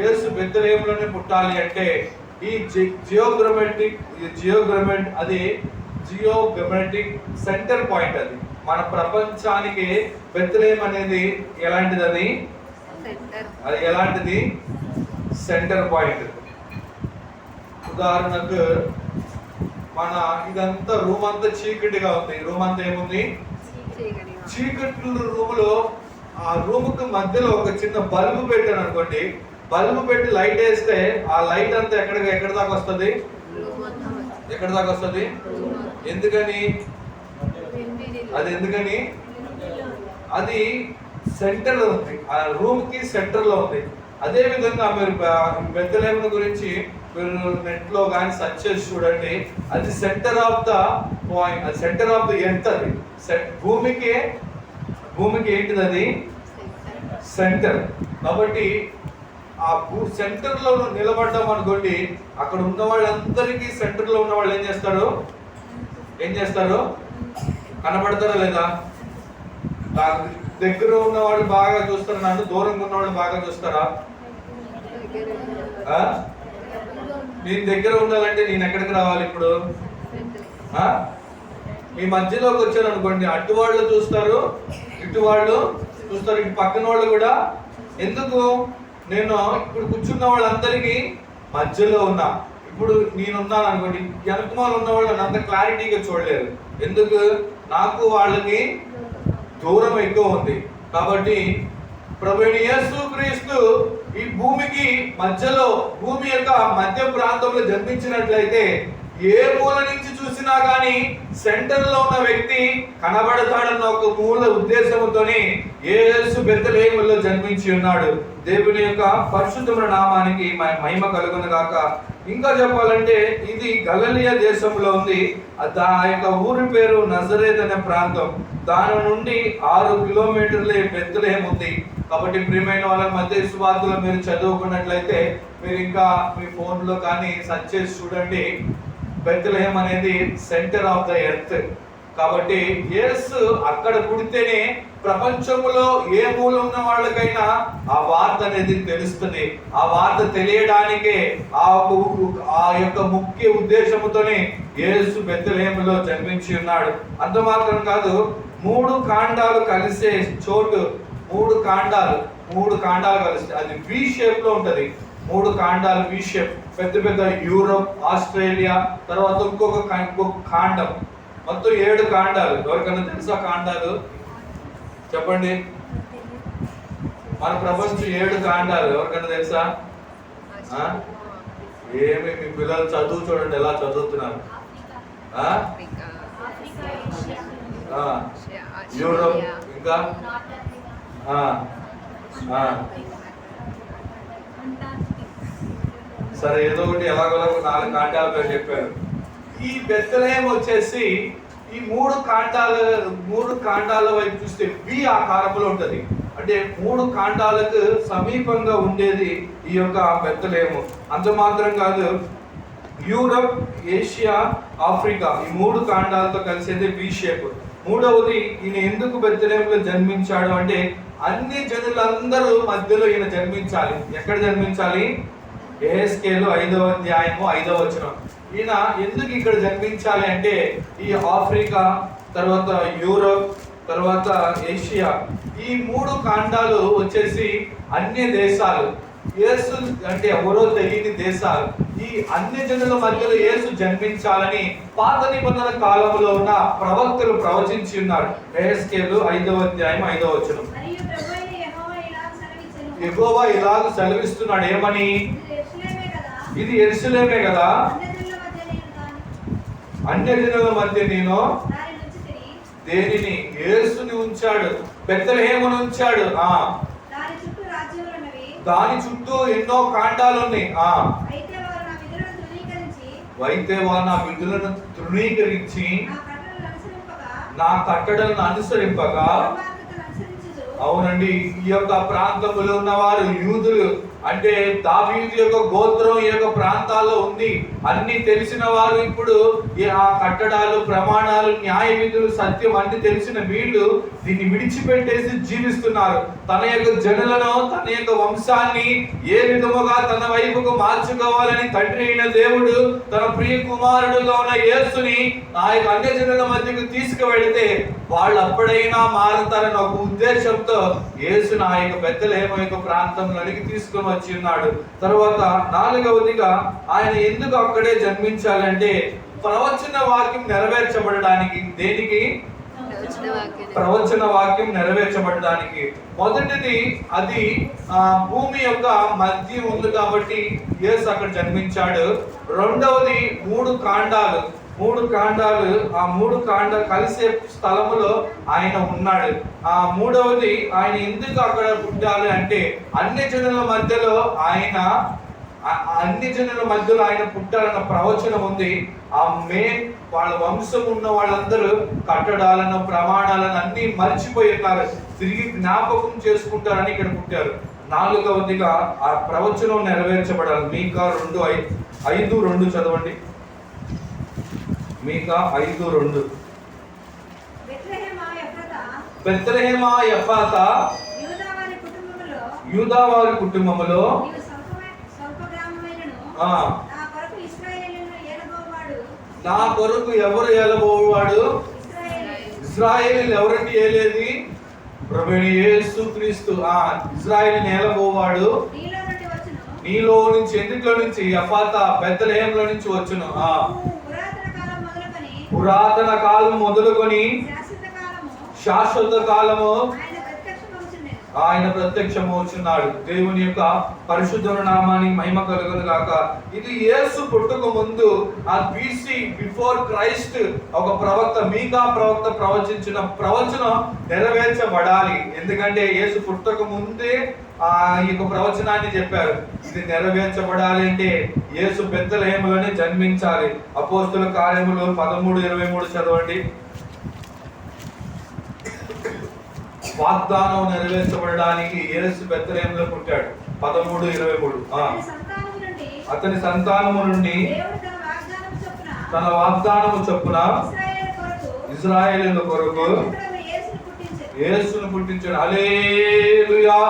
యేసు బెత్లెహేములోనే పుట్టాలి అంటే ఈ జియోగ్రమెటిక్ సెంటర్ పాయింట్. అది మన ప్రపంచానికి బెత్లెహేం అనేది ఎలాంటిది? అది ఎలాంటిది? Centre point. ఉదాహరణకు మన ఇదంతా రూమ్ అంతా చీకటిగా ఉంది. రూమ్ అంతా ఏముంది? చీకటి రూములో ఆ రూమ్ కు మధ్యలో ఒక చిన్న బల్బు పెట్టాను అనుకోండి. బల్బు పెట్టి లైట్ వేస్తే ఆ లైట్ అంతా ఎక్కడ దాకా వస్తుంది? ఎక్కడ దాకా వస్తుంది? ఎందుకని? అది సెంటర్ లో ఉంది. ఆ రూమ్ కి సెంటర్ లో ఉంది. అదే విధంగా మీరు బెత్లెహేం గురించి మీరు నెట్ లో కానీ సెర్చ్ చేసి చూడండి. అది సెంటర్ ఆఫ్ ద పాయింట్, అది సెంటర్ ఆఫ్ ద ఎర్త్. అది భూమికి ఏంటిది? అది సెంటర్. కాబట్టి ఆ సెంటర్ లో నిలబడ్డాం అనుకోండి, అక్కడ ఉన్న వాళ్ళందరికీ సెంటర్ లో ఉన్న వాళ్ళు ఏం చేస్తారు? కనబడతారా లేదా? నాకు దగ్గర ఉన్నవాళ్ళు బాగా చూస్తారా, నన్ను దూరంగా ఉన్నవాళ్ళు బాగా చూస్తారా? నేను దగ్గర ఉండాలంటే నేను ఎక్కడికి రావాలి ఇప్పుడు? మీ మధ్యలోకి వచ్చాను అనుకోండి, అటు వాళ్ళు చూస్తారు, ఇటు వాళ్ళు చూస్తారు, ఇటు పక్కన వాళ్ళు కూడా. ఎందుకు? నేను ఇప్పుడు కూర్చున్న వాళ్ళందరికీ మధ్యలో ఉన్నా. ఇప్పుడు నేనున్నాను అనుకోండి, వెనకమాల ఉన్న వాళ్ళు అంత క్లారిటీగా చూడలేరు. ఎందుకు? నాకు వాళ్ళకి దూరం ఎక్కువ ఉంది. కాబట్టి ప్రభువైన యేసుక్రీస్తు ఈ భూమికి మధ్యలో, భూమి యొక్క మధ్య ప్రాంతంలో జన్మించినట్లయితే ఏ మూల నుంచి చూసినా గానీ సెంటర్ లో ఉన్న వ్యక్తి కనబడతాడన్న ఒక మూల ఉద్దేశంతోనే యేసు బెత్లెహేములో జన్మించి ఉన్నాడు. దేవుని యొక్క పరిశుద్ధమైన నామానికి మహిమ కలుగును గాక. ఇంకా చెప్పాలంటే ఇది గలిలయ దేశంలో ఉంది. ఆ యొక్క ఊరి పేరు నజరేత్ అనే ప్రాంతం. దాని నుండి 6 కిలోమీటర్లే బెత్లెహేము ఉంది. కాబట్టి ప్రియమైన వాళ్ళ మధ్య సువార్తలు మీరు చదువుకున్నట్లయితే మీరు ఇంకా మీ ఫోన్ లో కానీ సెర్చ్ చేసి చూడండి. బెత్లెహేమ్ అనేది సెంటర్ ఆఫ్ ద ఎర్త్. కాబట్టి యేసు అక్కడ పుడితేనే ప్రపంచంలో ఏ మూల ఉన్న వాళ్ళకైనా ఆ వార్త అనేది తెలుస్తుంది. ఆ వార్త తెలియడానికే ఆ యొక్క ముఖ్య ఉద్దేశంతోనే యేసు బెత్లెహేములో జన్మించి ఉన్నాడు. అంత మాత్రం కాదు, 3 కాండాలు కలిసే చోటు, 3 కాండాలు కలిస్తే అది వి షేప్ లో ఉంటది. 3 కాండాలు వి షేప్. పెద్ద పెద్ద యూరోప్, ఆస్ట్రేలియా, తర్వాత ఇంకొక కాండం, మొత్తం 7 కాండాలు. ఎవరికైనా తెలుసా కాండాలు? చెప్పండి. మన ప్రపంచం 7 కాండాలు. ఎవరికైనా తెలుసా? ఏమి మీ పిల్లలు చదువు చూడండి ఎలా చదువుతున్నారు. యూరోప్, ఇంకా సరే ఏదో ఒకటి ఎలాగోలా 4 కాండాల పేరు చెప్పారు. ఈ బెత్లెహేమ్ వచ్చేసి ఈ 3 కాండాల వైపు చూస్తే వి ఆకారంలో ఉంటది. అంటే 3 కాండాలకు సమీపంగా ఉండేది ఈ యొక్క బెత్లెహేము. అంత మాత్రం కాదు, యూరప్, ఏషియా, ఆఫ్రికా ఈ 3 కాండాలతో కలిసేది వి షేప్. మూడవది, ఈయన ఎందుకు బెత్లెహేములో జన్మించాడు అంటే అన్ని జనులందరూ మధ్యలో ఈయన జన్మించాలి. ఎక్కడ జన్మించాలి? యెహెజ్కేలు 5వ అధ్యాయము 5వ వచనం. ఈయన ఎందుకు ఇక్కడ జన్మించాలి అంటే ఈ ఆఫ్రికా, తర్వాత యూరోప్, తర్వాత ఏషియా ఈ 3 కాండాలు వచ్చేసి అన్య దేశాలు. యేసు అంటే ఎవరో తెలియని దేశాలు. ఈ అన్ని జనుల మధ్యలో యేసు జన్మించాలని పాత నిబంధన కాలంలో ఉన్న ప్రవక్తలు ప్రవచించి ఉన్నారు. యెహెజ్కేలు 5వ అధ్యాయం 5వ వచనం. యెహోవా ఇలాగ సెలవిస్తున్నాడు. ఏమని? ఇది యెరూషలేమే కదా, అన్య జనుల మధ్య నేను దేనిని? యేసుని ఉంచాడు, బెత్లెహేమును ఉంచాడు. దాని చుట్టూ ఎన్నో కాండాలు ఉన్నాయి. అయితే వారు నా విధులను తృణీకరించి నా కట్టడలను అనుసరింపగా. అవునండి, ఈ యొక్క ప్రాంతంలో ఉన్న వారు యూదులు. అంటే దావీదు యొక్క గోత్రం ఈ యొక్క ప్రాంతాల్లో ఉంది. అన్ని తెలిసిన వారు ఇప్పుడు ఆ కట్టడాలు, ప్రమాణాలు, న్యాయ విధులు, సత్యం అన్ని తెలిసిన వీళ్ళు దీన్ని విడిచిపెట్టేసి జీవిస్తున్నారు. తన యొక్క జనులను, తన యొక్క వంశాన్ని ఏ విధముగా తన వైపుకు మార్చుకోవాలని తండ్రి అయిన దేవుడు తన ప్రియ కుమారుడుగా ఉన్న యేసుని ఆ యొక్క అన్య జనుల మధ్యకు తీసుకువెళితే వాళ్ళు అప్పుడైనా మారుతారని ఒక ఉద్దేశంతో యేసుని ఆ యొక్క బెత్లెహేము యొక్క ప్రాంతంలోనికి తీసుకొని వచ్చి ఉన్నాడు. తర్వాత 4వదిగా ఆయన ఎందుకు అక్కడే జన్మించాలంటే ప్రవచన వాక్యం నెరవేర్చబడడానికి. దేనికి? ప్రవచన వాక్యం నెరవేర్చబడడానికి. మొదటిది అది భూమి యొక్క మధ్య ఉంది కాబట్టి యేసు అక్కడ జన్మించాడు. రెండవది 3 కాండాలు. ఆ 3 కాండాలు కలిసే స్థలములో ఆయన ఉన్నాడు. ఆ మూడవది ఆయన ఎందుకు అక్కడ పుట్టాలి అంటే అన్ని జనుల మధ్యలో ఆయన పుట్టాలన్న ప్రవచనం ఉంది. ఆ మెయిన్ వాళ్ళ వంశం ఉన్న వాళ్ళందరూ కట్టడాలను, ప్రమాణాలను అన్ని మర్చిపోయి ఉన్నారు. తిరిగి జ్ఞాపకం చేసుకుంటారని ఇక్కడ పుట్టారు. 4వదిగా ఆ ప్రవచనం నెరవేర్చబడాలి. మీకా 5:2 చదవండి. మీకా 5:2. బెత్లెహేమ ఎఫ్రాతా యూదా వారి కుటుంబములో యూదా వారి కుటుంబములో నీవు స్వల్ప గ్రామమైనను ఆ నా కొరకు ఇశ్రాయేలును ఏలబోవాడు. నా కొరకు ఎవరు ఏలబోవాడు? ఇశ్రాయేలు ఎవరంటే ఏలేది? ప్రభువైన యేసుక్రీస్తు. ఇశ్రాయేలుని ఏలబోవాడు నీలో నుండి వచ్చును. నీలో నుంచి, ఎందులో నుంచి? ఎఫ్రాతా బెత్లెహేములో నుంచి వచ్చును. పురాతన కాలం మొదలుకొని పురాతన కాలం మొదలుకొని శాశ్వత కాలము శాశ్వత కాలము ఆయన ప్రత్యక్షమవుచున్నది. ఆయన ప్రత్యక్షమవుచున్నాడు. దేవుని యొక్క పరిశుద్ధ నామానికి మహిమ కలుగును గాక. ఇది యేసు పుట్టుక ముందు, ఆ BC బిఫోర్ క్రైస్ట్ ఒక ప్రవక్త, మీకా ప్రవక్త ప్రవచించిన ప్రవచనం నెరవేర్చబడాలి. ఎందుకంటే యేసు పుట్టుక ముందే ఈ యొక్క ప్రవచనాన్ని చెప్పారు. ఇది నెరవేర్చబడాలి అంటే యేసు బెత్లెహేములోనే జన్మించాలి. అపోస్తుల కార్యములు 13:23 చదవండి. వాగ్దానం నెరవేర్చబడడానికి యేసు బెత్లెహేములో పుట్టాడు. 13:23. అతని సంతానము నుండి తన వాగ్దానము చొప్పున ఇశ్రాయేలు కొరకు యేసును పుట్టించాడు. హల్లెలూయా.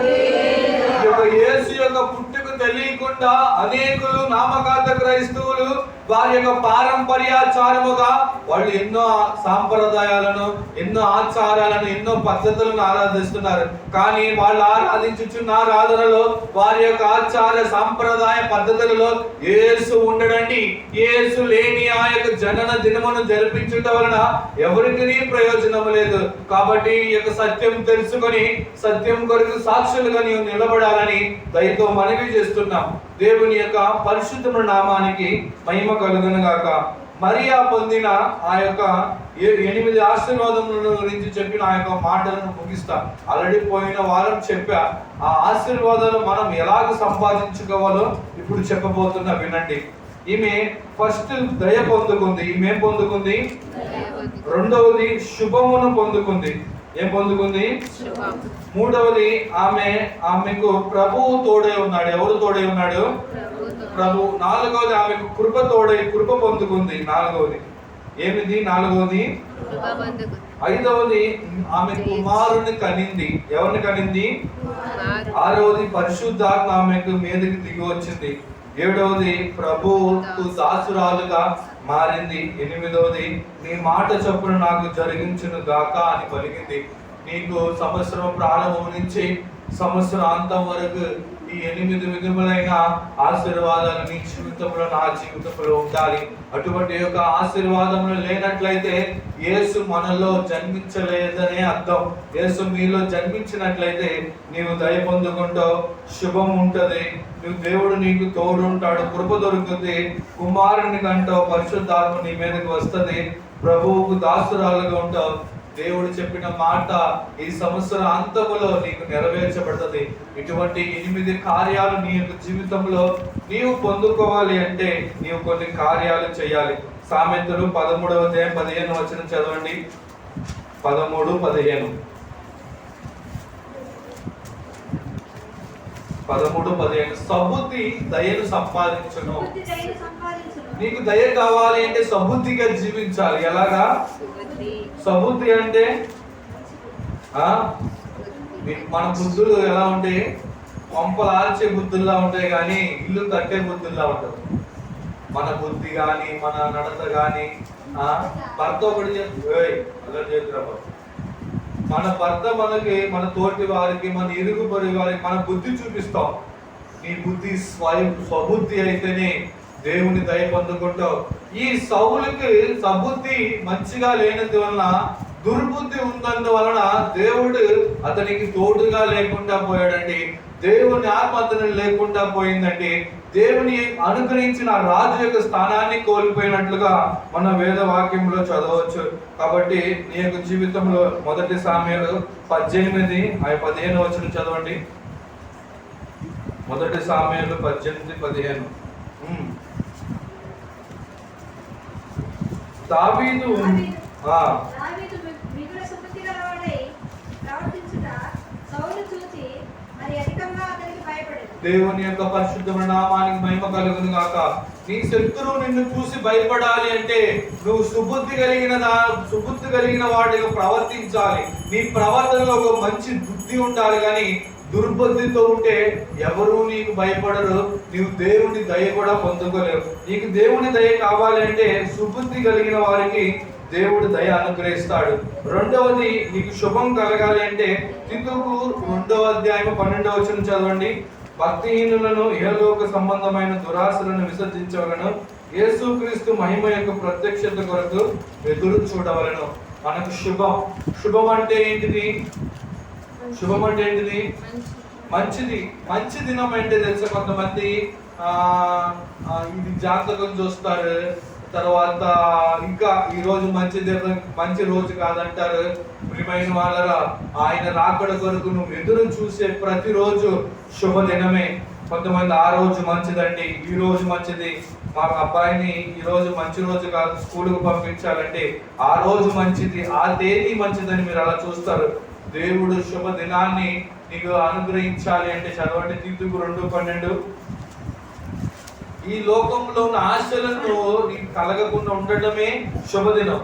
ఈ యొక్క యేసు యొక్క పుట్టుక తెలియకుండా అనేకులు నామకార్థ క్రైస్తవులు వారి యొక్క పారంపర్యాచారముగా వాళ్ళు ఎన్నో సాంప్రదాయాలను, ఎన్నో ఆచారాలను, ఎన్నో పద్ధతులను ఆరాధిస్తున్నారు. కానీ వాళ్ళు ఆరాధించుచున్న ఆరాధనలో, వారి యొక్క ఆచార సాంప్రదాయ పద్ధతులలో యేసు ఉండడండి. యేసు లేని ఆ యొక్క జనన దినమును జరిపించుట వలన ఎవరికి ప్రయోజనం లేదు. కాబట్టి ఈ యొక్క సత్యం తెలుసుకొని సత్యం కొరకు సాక్షులుగా నీవు నిలబడాలని దయతో మనవి చేస్తున్నాం. దేవుని యొక్క పరిశుద్ధ నామానికి మహిమ కలుగును గాక. మరియా పొందిన ఆ యొక్క 8 ఆశీర్వాదముల గురించి చెప్పిన ఆ యొక్క మాటలను ముగిస్తా. ఆల్రెడీ పోయిన వారం చెప్పా. ఆ ఆశీర్వాదాలు మనం ఎలాగ సంపాదించుకోవాలో ఇప్పుడు చెప్పబోతున్నా, వినండి. ఈమె ఫస్ట్ దయ పొందుకుంది. ఈమె పొందుకుంది. రెండవది శుభమును పొందుకుంది. ఏం పొందుకుంది? మూడవది ఆమెకు ప్రభువు తోడై ఉన్నాడు. ఎవరు తోడై ఉన్నాడు? ప్రభు. నాలుగవది ఆమెకు కృప పొందుకుంది. నాలుగవది ఏమిది? నాలుగవది. ఐదవది ఆమె కుమారుని కనింది. ఎవరిని కనింది? ఆరవది పరిశుద్ధాత్మ ఆమెకు మీదకి దిగి వచ్చింది. ఏడవది ప్రభువుకు దాసురాలుగా మారింది. ఎనిమిదవది నీ మాట చొప్పున నాకు జరిగించును గాక అని పలికింది. నీకు సంవత్సరం ప్రారంభం నుంచి సంవత్సరం అంతం వరకు ఈ 8 విధములైన ఆశీర్వాదాలు నీ జీవితంలో, నా జీవితంలో ఉండాలి. అటువంటి యొక్క ఆశీర్వాదములు లేనట్లయితే యేసు మనలో జన్మించలేదనే అర్థం. యేసు మీలో జన్మించినట్లయితే నీవు దయ పొందుకుంటావు, శుభం ఉంటది, నువ్వు దేవుడు నీకు తోడు ఉంటాడు, కృప దొరుకుతుంది, కుమారుని కంటావు, పరిశుద్ధాత్మ నీ మీదకి వస్తుంది, ప్రభువుకు దాసురాలుగా ఉంటావు. దేవుడు చెప్పిన మాట ఈ సంవత్సర అంతములో నీకు నెరవేర్చబడుతుంది. ఇటువంటి 8 కార్యాలు నీ యొక్క జీవితంలో నీవు పొందుకోవాలి అంటే నీవు కొన్ని కార్యాలు చేయాలి. సామెతలు 13వ అధ్యాయం 15వ వచనం చదవండి. 13:15. 13:15. సబుద్ధి దయను సంపాదించును. నీకు దయ కావాలి అంటే సబుద్ధిగా జీవించాలి. ఎలాగా? సబుద్ధి అంటే మన బుద్ధులు ఎలా ఉంటాయి? పంపలాల్చే బుద్ధుల్లా ఉంటాయి కానీ ఇల్లు కట్టే బుద్ధుల్లా ఉంటుంది. మన బుద్ధి కానీ, మన నడత కానీ, భర్త ఒకటి చేతురా మన భర్త మనకి, మన తోటి వారికి, మన ఇరుగు పొరుగు వారికి మన బుద్ధి చూపిస్తాం. నీ బుద్ధి స్వబుద్ధి అయితేనే దేవుని దయ పొందుకుంటావు. ఈ సౌలుకి సబుద్ధి మంచిగా లేనందువలన, దుర్బుద్ధి ఉన్నందువలన దేవుడు అతనికి తోడుగా లేకుండా పోయాడండి. దేవుని ఆత్మ అతను లేకుండా పోయిందండి. దేవుని అనుగ్రహించిన రాజు యొక్క స్థానాన్ని కోల్పోయినట్లుగా మన వేద వాక్యంలో చదవచ్చు. కాబట్టి నీ యొక్క జీవితంలో 1 సామెలు 18:15 వచనం చదవండి. 1 సామెలు 18:15. దావీదు మిగుల సుబుద్ధి గలవాడై ప్రవర్తించుట సౌలు చూచి మరి అధికంగా అతనికి భయపడెను. దేవుని యొక్క పరిశుద్ధమైన నామానికి మహిమ కలుగును గాక. నీ శత్రువు నిన్ను చూసి భయపడాలి అంటే నువ్వు సుబుద్ధి కలిగిన వాటిగా ప్రవర్తించాలి. నీ ప్రవర్తనలో ఒక మంచి బుద్ధి ఉండాలి. కానీ దుర్బుద్ధితో ఉంటే ఎవరు నీకు భయపడరు. నీవు దేవుని దయ కూడా పొందుకోలేవు. నీకు దేవుని దయ కావాలి అంటే సుబుద్ధి కలిగిన వారికి దేవుడు దయ అనుగ్రహిస్తాడు. రెండవది, నీకు శుభం కలగాలి అంటే తితుకు 2వ అధ్యాయం 12వ వచనం చదవండి. భక్తిహీనులను ఇహలోక సంబంధమైన దురాశలను విసర్జించవలను, యేసుక్రీస్తు మహిమ యొక్క ప్రత్యక్షత కొరకు ఎదురు చూడవలను. మనకు శుభం అంటే ఏంటిది? శుభం అంటే ఏంటిది? మంచిది. మంచి దినం అంటే తెలుసా? కొంతమంది ఇది జాతకం చూస్తారు, తర్వాత ఇంకా ఈ రోజు మంచి రోజు కాదంటారు. ప్రియమైన వాళ్ళరా, ఆయన రాకడ కొరకు నువ్వు ఎదురు చూసే ప్రతిరోజు శుభదినమే. కొంతమంది ఆ రోజు మంచిదండి, ఈ రోజు మంచిది, మా అబ్బాయిని ఈ రోజు మంచి రోజు కాదు స్కూల్కి పంపించాలంటే ఆ రోజు మంచిది, ఆ తేదీ మంచిదని మీరు అలా చూస్తారు. దేవుడు శుభదినాన్ని నీకు అనుగ్రహించాలి అంటే చదవండి తీతుకు 2:12. ఈ లోకంలో ఉన్న ఆశలను నీకు కలగకుండా ఉండటమే శుభదినం.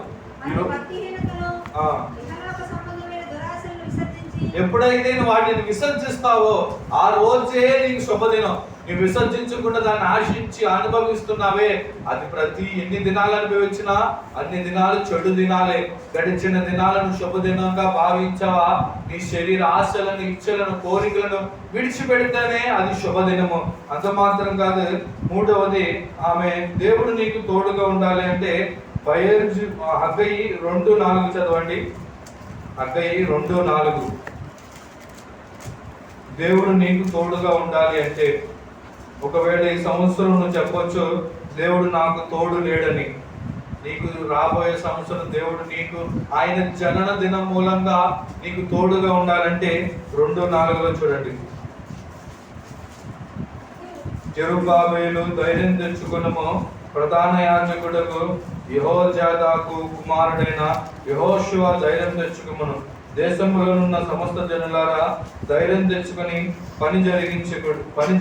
ఎప్పుడైతే నువ్వు వాటిని విసర్జిస్తావో ఆ రోజే నీకు శుభదినం. నువ్వు విసర్జించకుండా దాన్ని ఆశించి అనుభవిస్తున్నావే, అది ప్రతి ఎన్ని దినాలు అనుభవించినా అన్ని దినాలు చెడు దినాలే. గడిచిన దినాలను శుభదినంగా భావించావా? నీ శరీర ఆశలను, ఇచ్చలను, కోరికలను విడిచిపెడితేనే అది శుభదినము. అంత మాత్రం కాదు. మూడవది, ఆమె దేవుడు నీకు తోడుగా ఉండాలి అంటే హగ్గయి 2:4 చదవండి. హగ్గయి 2:4. దేవుడు నీకు తోడుగా ఉండాలి అంటే ఒకవేళ ఈ సంవత్సరం నువ్వు చెప్పొచ్చు, దేవుడు నాకు తోడు లేడని. నీకు రాబోయే సంవత్సరం దేవుడు నీకు ఆయన జనన దినం మూలంగా నీకు తోడుగా ఉండాలంటే 2:4 చూడండి. జెరుబ్బాబెలు ధైర్యం తెచ్చుకునము, ప్రధాన యాజకుడుకు యెహోజాదాకు కుమారుడైన యెహోషువ ధైర్యం తెచ్చుకుమను. దేశంలోనున్న సమస్త జనులారా ధైర్యం తెచ్చుకొని పని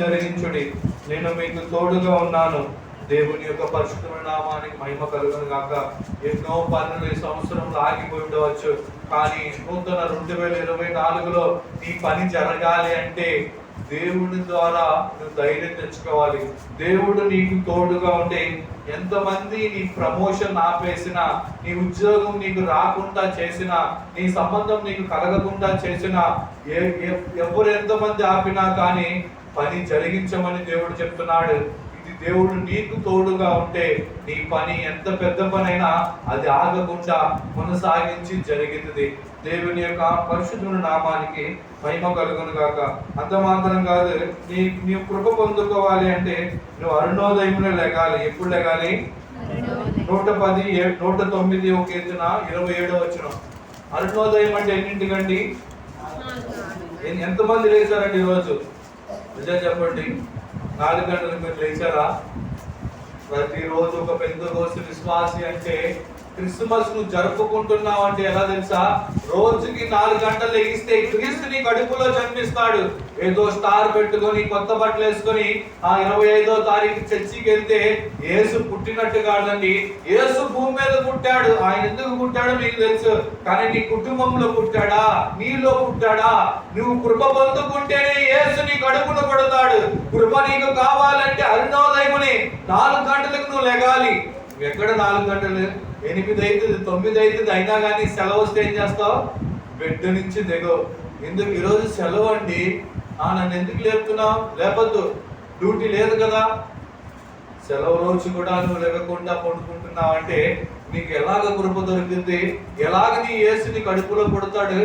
జరిగించుడి, నేను మీకు తోడుగా ఉన్నాను. దేవుని యొక్క పరిశుద్ధమైన నామానికి మహిమ కలుగును గాక. ఎన్నో పనులు ఈ సంవత్సరంలో ఆగిపోయి ఉండవచ్చు, కానీ నూతన 2024లో నీ పని జరగాలి అంటే దేవుడి ద్వారా నువ్వు ధైర్యం తెచ్చుకోవాలి. దేవుడు నీకు తోడుగా ఉంటే ఎంతమంది నీ ప్రమోషన్ ఆపేసినా, నీ ఉద్యోగం నీకు రాకుండా చేసినా, నీ సంబంధం నీకు కలగకుండా చేసినా, ఎవరు ఎంతమంది ఆపినా కానీ పని జరిగించమని దేవుడు చెప్తున్నాడు. దేవుడు నీకు తోడుగా ఉంటే నీ పని ఎంత పెద్ద పనైనా అది ఆగకుండా కొనసాగించి జరిగింది. దేవుని యొక్క పరిశుద్ధుని నామానికి మహిమ కలుగును గాక. అంత మాత్రం కాదు, నీ కృప పొందుకోవాలి అంటే నువ్వు అరుణోదయంలో లెగాలి. ఎప్పుడు లెగాలి? 109 కీర్తన 27వ వచనం. అరుణోదయం అంటే ఎన్నింటికండి? ఎంతమంది లేచారండి ఈరోజు? నిజం చెప్పండి, 4 గంటలకు మీరు లేచారా? ప్రతిరోజు ఒక పెంతెకోస్తు విశ్వాసి అంటే క్రిస్మస్ ను జరుపుకుంటున్నావు అంటే ఎలా తెలుసా? రోజుకి 4 గంటలు లెగిస్తే క్రీస్తు నీ కడుపులో జన్మిస్తాడు. ఏదో స్టార్ పెట్టుకొని కొత్త బట్టలు వేసుకొని ఆ 25వ తారీఖు చర్చికి వెళ్తే యేసు పుట్టినట్టు కాదండి. యేసు భూమి మీద పుట్టాడు. ఆయన ఎందుకు పుట్టాడో మీకు తెలుసు, కానీ నీ కుటుంబంలో పుట్టాడా? నీలో పుట్టాడా? నువ్వు కృప పొందుకుంటేనే యేసు నీ కడుపును కొడతాడు. కృప నీకు కావాలంటే అరుణోదయముని 4 గంటలకు నువ్వు లెగాలి. ఎక్కడ 4 గంటలు? 8 అవుతుంది, 9 అవుతుంది, అయినా కానీ సెలవు వస్తే ఏం చేస్తావు? బెడ్ నుంచి దిగవు. ఎందుకు? ఈరోజు సెలవు అండి. నన్ను ఎందుకు లేపుతున్నావు? లేపద్దు, డ్యూటీ లేదు కదా. సెలవు రోజు కూడా నువ్వు లేకుండా పడుకుంటున్నావు అంటే నీకు ఎలాగ కృప దొరికింది? ఎలాగ నీ యేసు నీ కడుపులో పుడతాడు?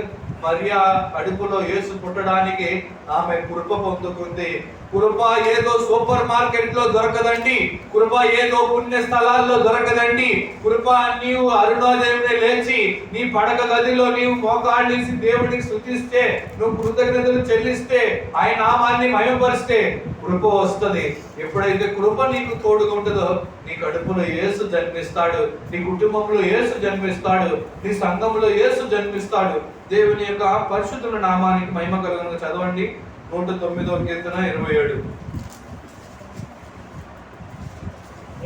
మరి ఆ కడుపులో యేసు పుట్టడానికి ఆమె కృప పొందుకుంది. కృప ఏదో సూపర్ మార్కెట్ లో దొరకదండి. కృప ఏదో పుణ్య స్థలాల్లో దొరకదండి. కృప నీవు అరుణోదయమే లేచి నీ పడక గదిలో నీవు మోకాళ్ళేసి దేవుడికి స్తుతిస్తే, నువ్వు కృతజ్ఞతలు చెల్లిస్తే, ఆయన నామాన్ని మహిమపరిస్తే కృప వస్తుంది. ఎప్పుడైతే కృప నీకు తోడుగా ఉంటుందో నీ కడుపులో యేసు జన్మిస్తాడు, నీ కుటుంబంలో యేసు జన్మిస్తాడు, నీ సంఘంలో యేసు జన్మిస్తాడు. దేవుని యొక్క పరిశుద్ధుల నామానికి మహిమ కలుగును. చదవండి 109వ కీర్తన 27.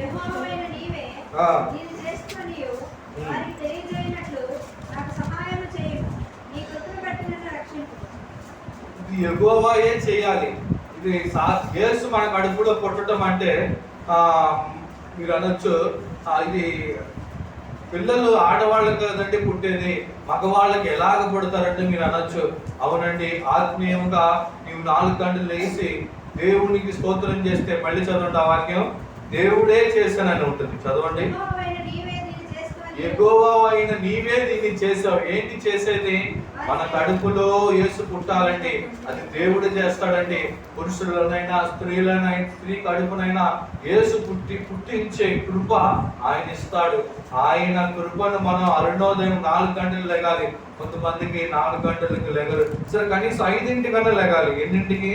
యెహోవావైన నీవే ఆ. దీన్ని చేసుకొనియు వారికి తెలియజేయనట్లు నాకు సహాయం చేయము. నీ కృపను బట్టి నన్ను రక్షించు. ఇది యెహోవాయే చేయాలి. ఇది యేసు మన కడుపులో పుట్టడం అంటే మీరు అనొచ్చు ఇది పిల్లలు ఆడవాళ్ళకి కదండి పుట్టేది, మగవాళ్ళకి ఎలాగ పుడతారంటే మీరు అనొచ్చు. అవునండి, ఆత్మీయంగా నీవు 4 గంటలు లేచి దేవునికి స్తోత్రం చేస్తే, మళ్ళీ చదవండి ఆ వాక్యం, దేవుడే చేశానని ఉంటుంది. చదవండి. యెహోవా అయిన నీవే దీన్ని చేసావు. ఏంటి చేసేది? మన కడుపులో యేసు పుట్టాలండి. అది దేవుడు చేస్తాడండి. పురుషులనైనా స్త్రీలైనా, స్త్రీ కడుపునైనా యేసు పుట్టించే కృప ఆయన ఇస్తాడు. ఆయన కృపను మనం అరుణోదయం 4 గంటలు లెగాలి. కొంతమందికి 4 గంటలకు లెగరు. సరే, కనీసం 5ంటికన్నా లెగాలి. ఎన్నింటికి?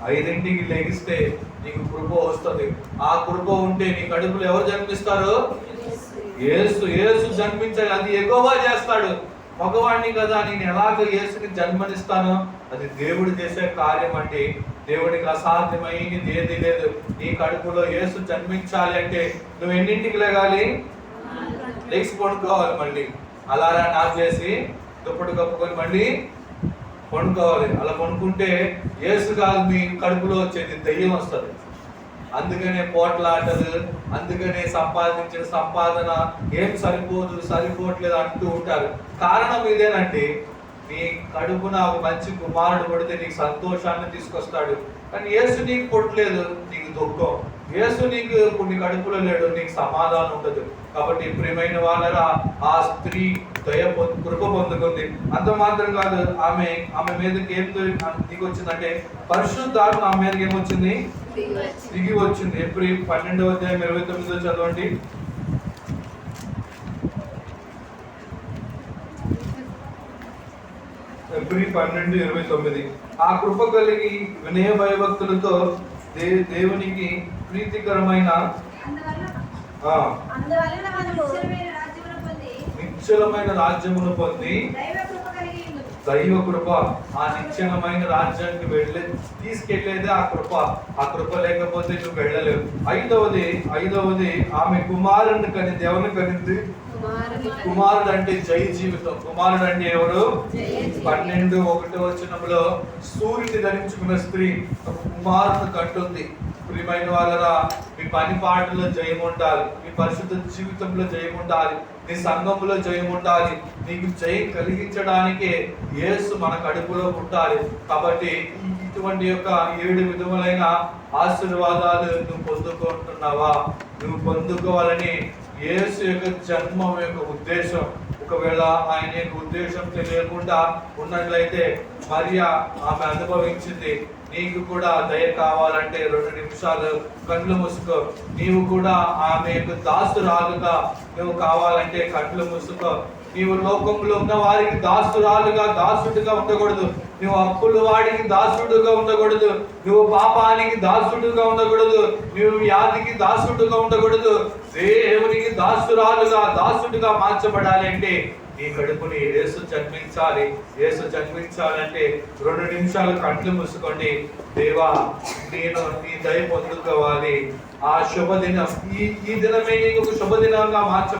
5ంటికి లెగిస్తే నీకు కృప వస్తుంది. ఆ కృప ఉంటే నీ కడుపులో ఎవరు జన్మిస్తారు? యేసు. యేసు జన్మించాలి. అది యెహోవా చేస్తాడు. మగవాడిని కదా నేను ఎలాగ యేసుని జన్మనిస్తాను? అది దేవుడు చేసే కార్యం అండి. దేవుడికి అసాధ్యమైనది ఏది లేదు. నీ కడుపులో యేసు జన్మించాలి అంటే నువ్వు ఎన్నింటికి లెగాలి? లేచి పడుకోవాలి. మళ్ళీ అలారాన్ని ఆఫ్ చేసి దుప్పటి కప్పుకొని మళ్ళీ పడుకోవాలి. అలా పడుకుంటే యేసు కాదు మీ కడుపులో వచ్చేది, దయ్యం వస్తుంది. అందుకనే పోట్లాటలు, అందుకనే సంపాదించిన సంపాదన ఏం సరిపోవట్లేదు అంటూ ఉంటారు. కారణం ఇదేనండి. నీ కడుపున ఒక మంచి కుమారుడు పుడితే నీకు సంతోషాన్ని తీసుకొస్తాడు. కానీ యేసు నీకు పుట్టలేదు, నీకు దుఃఖం. యేసు నీకు నీ కడుపులో లేడు, నీకు సమాధానం ఉండదు. కాబట్టి ప్రియమైన వాళ్ళరా, ఆ స్త్రీ కృప పొందుకుంది. అంత మాత్రం కాదు, ఆమె మీదకి ఏం దిగి వచ్చిందంటే పరిశుద్ధాత్మ ఆమె మీదకి ఏమొచ్చింది? దిగి వచ్చింది. ఏప్రిల్ 12వ అధ్యాయం 29 చదవండి. ఏప్రిల్ 12:29. ఆ కృప కలిగి వినయ భయభక్తులతో దేవునికి ప్రీతికరమైన నిశ్చలమైన రాజ్యమును పొంది, దైవ కృప ఆ నిశ్చలమైన రాజ్యానికి తీసుకెళ్లేదే ఆ కృప. ఆ కృప లేకపోతే నువ్వు వెళ్ళలేవు. ఐదవది ఆమె కుమారుని కని దేవుని కనింది. కుమారుడు అంటే జై జీవితం. కుమారుడు అంటే ఎవరు? 12:1 సూర్యుని ధరించుకున్న స్త్రీ కుమారుని కంటుంది. ప్రియమైన వాళ్ళరా, మీ పని పాటలో జయం ఉండాలి, మీ పరిశుద్ధ జీవితంలో జయం ఉండాలి, నీ సంఘంలో జయం ఉండాలి. నీకు జయం కలిగించడానికే యేసు మన కడుపులో పుట్టాలి. కాబట్టి ఇటువంటి యొక్క 7 విధములైన ఆశీర్వాదాలు నువ్వు పొందుకుంటున్నావా? నువ్వు పొందుకోవాలని యేసు యొక్క జన్మం యొక్క ఉద్దేశం. ఒకవేళ ఆయన యొక్క ఉద్దేశం తెలియకుండా ఉన్నట్లయితే మరియా ఆమె అనుభవించింది. నీకు కూడా దయ కావాలంటే 2 నిమిషాలు కళ్ళు మూసుకో. నీవు కూడా ఆమె యొక్క దాసురాలుగా నువ్వు కావాలంటే కళ్ళు మూసుకో. నీవు లోకంలో ఉన్న వారికి దాసుడుగా ఉండకూడదు. నువ్వు అప్పుల వాడికి దాసుడుగా ఉండకూడదు. నువ్వు పాపానికి దాసుడుగా ఉండకూడదు. నువ్వు వ్యాధికి దాసుడుగా ఉండకూడదు. దేవునికి దాసుడుగా మార్చబడాలి అంటే నీ కడుపుని యేసు జన్మించాలి. యేసు జన్మించాలంటే 2 నిమిషాలు కళ్ళు మూసుకోండి. దేవా, నేను నీ దయ పొందుకోవాలి. ఆ శుభదినం, ఈ దినమే నీకు ఒక శుభదినంగా మార్చ